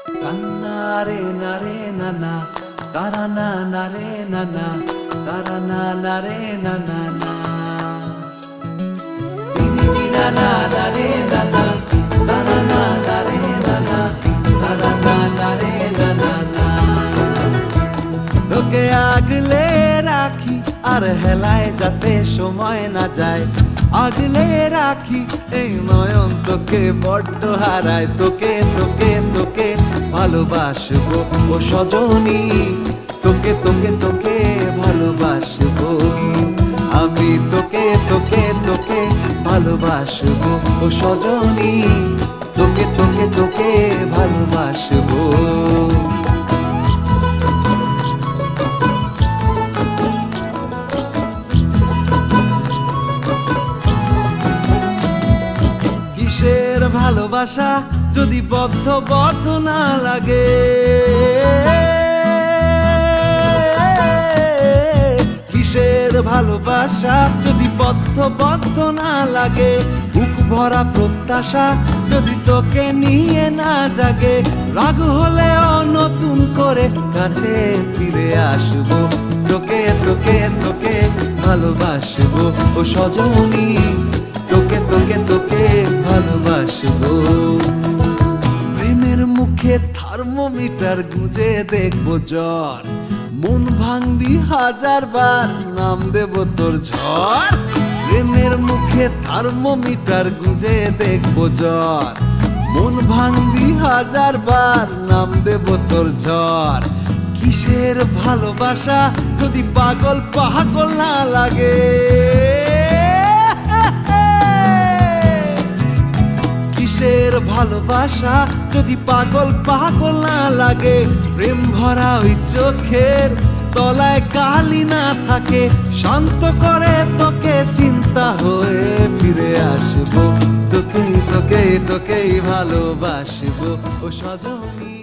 Tanare nare nana, tarana nare nana, tarana nare nana na. Dini nana nare nana, tarana nare nana, tarana nare nana na. তোকে আগলে রাখি আর হেলায় যাতে সময় না যায়, আগলে রাখি এই নয়ন তোকে বড্ড হারায়। তোকে তোকে তোকে ভালোবাসবো ও সজনী, তোকে তোকে তোকে ভালোবাসবো আমি, তোকে তোকে তোকে ভালোবাসবো ও সজনী, তোকে তোকে তোকে ভালোবাসবো। কিসের ভালোবাসা যদি বদ্ধ বদ্ধ না লাগে, কিসের ভালোবাসা যদি বদ্ধ বদ্ধ না লাগে, বুক ভরা প্রত্যাশা যদি তোকে নিয়ে না জাগে, রাগ হলেও নতুন করে কাছে ফিরে আসবো, তোকে তোকে তোকে ভালোবাসবো ও সজনী, তোকে তোকে তোকে ভালোবাসবো। প্রেমের মুখে থার্মোমিটার গুঁজে দেখবো জ্বর, মন ভাঙবি হাজার বার নাম দেব তোর ঝড়। প্রেমের মুখে থার্মোমিটার গুঁজে দেখবো জ্বর, মন ভাঙবি হাজার বার নাম দেব তোর ঝড়। কিসের ভালোবাসা যদি পাগল পাগল না লাগে, কিসের ভালোবাসা যদি পাগল পাগল না লাগে, প্রেম ভরা ওই চোখের তলায় কালি না থাকে, শান্ত করে তোকে চিন্তা হয়ে ফিরে আসবো, তোকে তোকে তোকেই ভালোবাসবো ও সজনী।